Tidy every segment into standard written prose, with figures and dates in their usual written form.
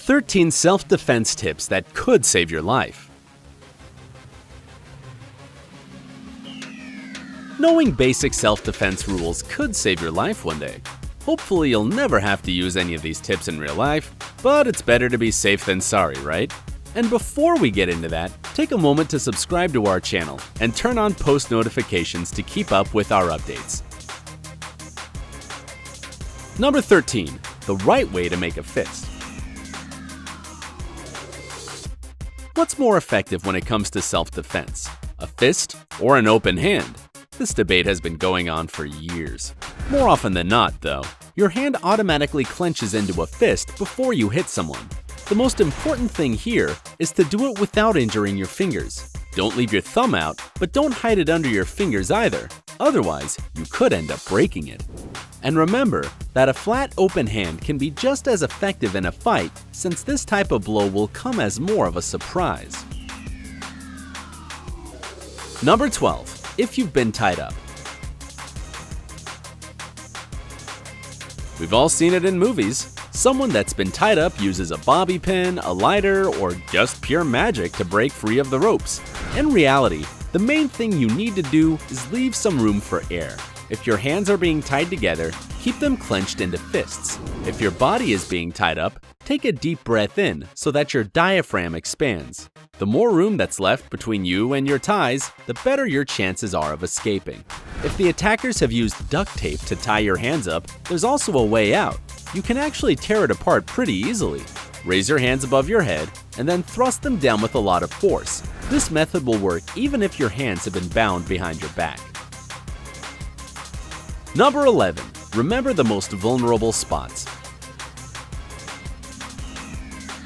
13 self-defense tips that could save your life. Knowing basic self-defense rules could save your life one day. Hopefully you'll never have to use any of these tips in real life, but it's better to be safe than sorry, right? And before we get into that, take a moment to subscribe to our channel and turn on post notifications to keep up with our updates. Number 13. The right way to make a fist. What's more effective when it comes to self-defense? A fist or an open hand? This debate has been going on for years. More often than not, though, your hand automatically clenches into a fist before you hit someone. The most important thing here is to do it without injuring your fingers. Don't leave your thumb out, but don't hide it under your fingers either. Otherwise, you could end up breaking it. And remember that a flat open hand can be just as effective in a fight, since this type of blow will come as more of a surprise. Number 12. If you've been tied up. We've all seen it in movies. Someone that's been tied up uses a bobby pin, a lighter, or just pure magic to break free of the ropes. In reality, the main thing you need to do is leave some room for air. If your hands are being tied together, keep them clenched into fists. If your body is being tied up, take a deep breath in so that your diaphragm expands. The more room that's left between you and your ties, the better your chances are of escaping. If the attackers have used duct tape to tie your hands up, there's also a way out. You can actually tear it apart pretty easily. Raise your hands above your head and then thrust them down with a lot of force. This method will work even if your hands have been bound behind your back. Number 11. Remember the most vulnerable spots.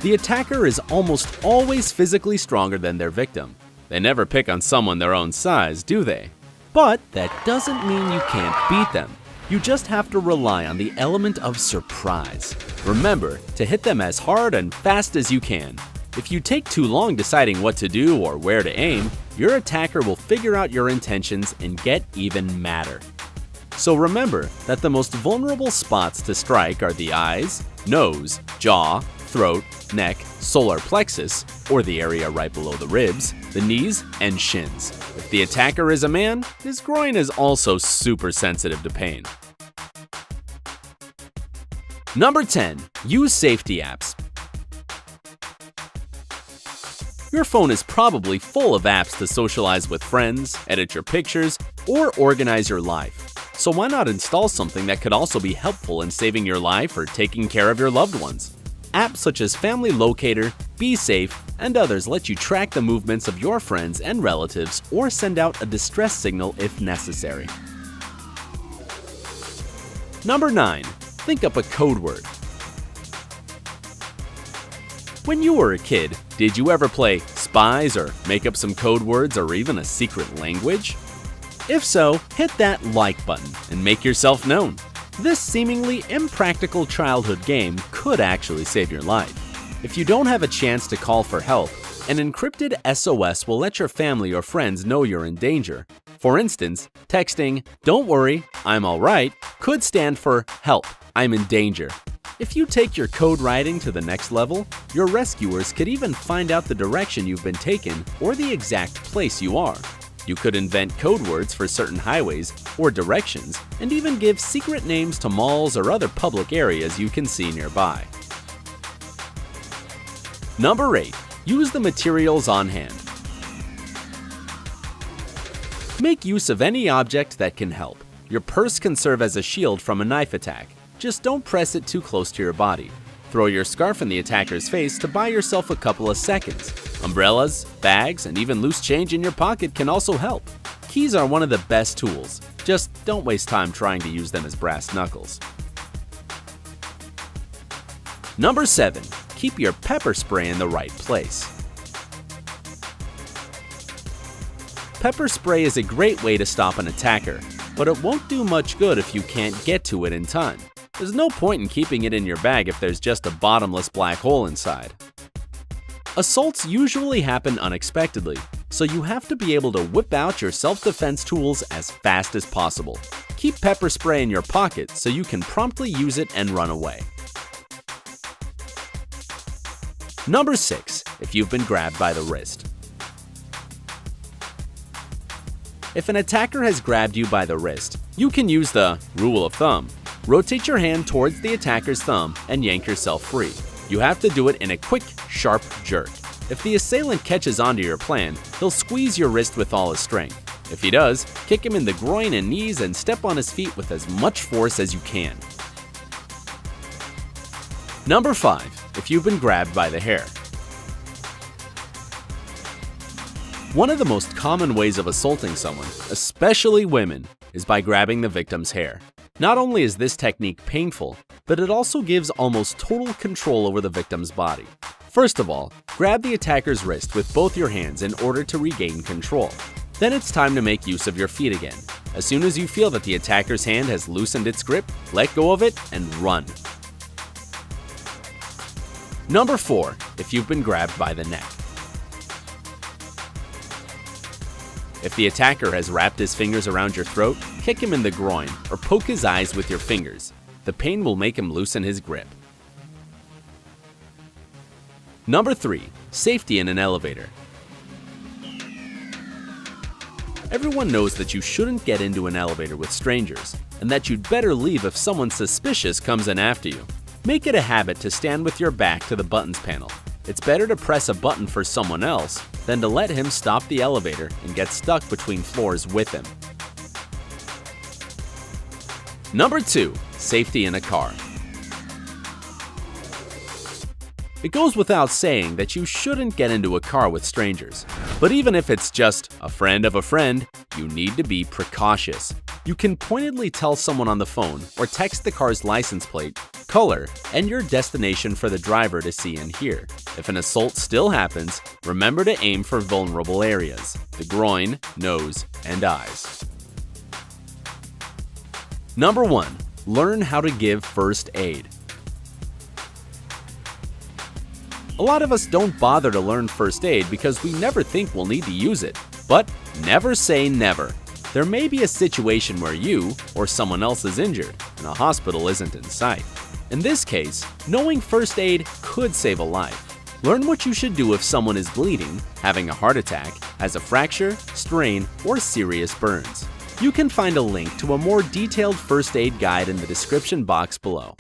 The attacker is almost always physically stronger than their victim. They never pick on someone their own size, do they? But that doesn't mean you can't beat them. You just have to rely on the element of surprise. Remember to hit them as hard and fast as you can. If you take too long deciding what to do or where to aim, your attacker will figure out your intentions and get even madder. So remember that the most vulnerable spots to strike are the eyes, nose, jaw, throat, neck, solar plexus, or the area right below the ribs, the knees, and shins. If the attacker is a man, his groin is also super sensitive to pain. Number 10. Use safety apps. Your phone is probably full of apps to socialize with friends, edit your pictures, or organize your life. So why not install something that could also be helpful in saving your life or taking care of your loved ones? Apps such as Family Locator, Be Safe, and others let you track the movements of your friends and relatives or send out a distress signal if necessary. Number 9. Think up a code word. When you were a kid, did you ever play spies or make up some code words or even a secret language? If so, hit that like button and make yourself known. This seemingly impractical childhood game could actually save your life. If you don't have a chance to call for help, an encrypted SOS will let your family or friends know you're in danger. For instance, texting, "Don't worry, I'm alright," could stand for "Help, I'm in danger." If you take your code writing to the next level, your rescuers could even find out the direction you've been taken or the exact place you are. You could invent code words for certain highways or directions, and even give secret names to malls or other public areas you can see nearby. Number 8. Use the materials on hand. Make use of any object that can help. Your purse can serve as a shield from a knife attack. Just don't press it too close to your body. Throw your scarf in the attacker's face to buy yourself a couple of seconds. Umbrellas, bags, and even loose change in your pocket can also help. Keys are one of the best tools. Just don't waste time trying to use them as brass knuckles. Number 7. Keep your pepper spray in the right place. Pepper spray is a great way to stop an attacker, but it won't do much good if you can't get to it in time. There's no point in keeping it in your bag if there's just a bottomless black hole inside. Assaults usually happen unexpectedly, so you have to be able to whip out your self-defense tools as fast as possible. Keep pepper spray in your pocket so you can promptly use it and run away. Number 6. If you've been grabbed by the wrist. If an attacker has grabbed you by the wrist, you can use the rule of thumb. Rotate your hand towards the attacker's thumb and yank yourself free. You have to do it in a quick, sharp jerk. If the assailant catches onto your plan, he'll squeeze your wrist with all his strength. If he does, kick him in the groin and knees and step on his feet with as much force as you can. Number 5. If you've been grabbed by the hair. One of the most common ways of assaulting someone, especially women, is by grabbing the victim's hair. Not only is this technique painful, but it also gives almost total control over the victim's body. First of all, grab the attacker's wrist with both your hands in order to regain control. Then it's time to make use of your feet again. As soon as you feel that the attacker's hand has loosened its grip, let go of it and run. Number 4. If you've been grabbed by the neck. If the attacker has wrapped his fingers around your throat, kick him in the groin or poke his eyes with your fingers. The pain will make him loosen his grip. Number 3. Safety in an elevator. Everyone knows that you shouldn't get into an elevator with strangers, and that you'd better leave if someone suspicious comes in after you. Make it a habit to stand with your back to the buttons panel. It's better to press a button for someone else than to let him stop the elevator and get stuck between floors with him. Number 2. Safety in a car. It goes without saying that you shouldn't get into a car with strangers. But even if it's just a friend of a friend, you need to be precautious. You can pointedly tell someone on the phone or text the car's license plate, color, and your destination for the driver to see and hear. If an assault still happens, remember to aim for vulnerable areas: the groin, nose, and eyes. Number 1. Learn how to give first aid. A lot of us don't bother to learn first aid because we never think we'll need to use it. But never say never. There may be a situation where you or someone else is injured and a hospital isn't in sight. In this case, knowing first aid could save a life. Learn what you should do if someone is bleeding, having a heart attack, has a fracture, strain, or serious burns. You can find a link to a more detailed first aid guide in the description box below.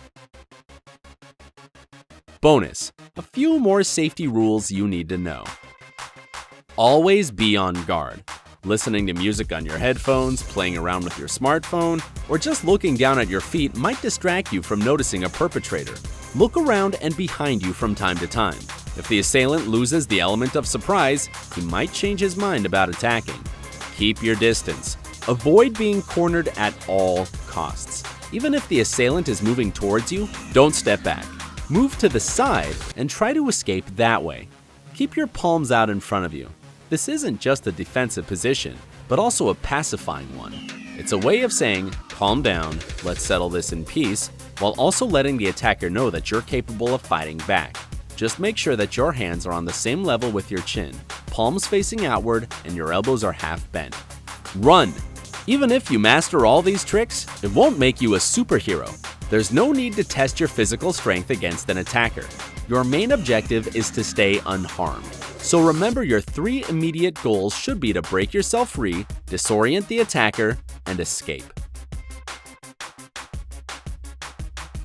Bonus: a few more safety rules you need to know. Always be on guard. Listening to music on your headphones, playing around with your smartphone, or just looking down at your feet might distract you from noticing a perpetrator. Look around and behind you from time to time. If the assailant loses the element of surprise, he might change his mind about attacking. Keep your distance. Avoid being cornered at all costs. Even if the assailant is moving towards you, don't step back. Move to the side and try to escape that way. Keep your palms out in front of you. This isn't just a defensive position, but also a pacifying one. It's a way of saying, calm down, let's settle this in peace, while also letting the attacker know that you're capable of fighting back. Just make sure that your hands are on the same level with your chin, palms facing outward, and your elbows are half bent. Run! Even if you master all these tricks, it won't make you a superhero. There's no need to test your physical strength against an attacker. Your main objective is to stay unharmed. So remember, your 3 immediate goals should be to break yourself free, disorient the attacker, and escape.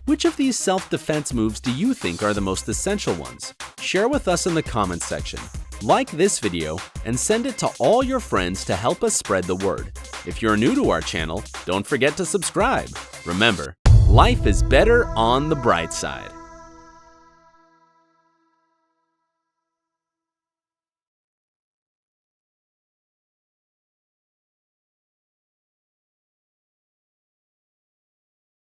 Which of these self-defense moves do you think are the most essential ones? Share with us in the comments section. Like this video and send it to all your friends to help us spread the word. If you're new to our channel, don't forget to subscribe. Remember, life is better on the bright side.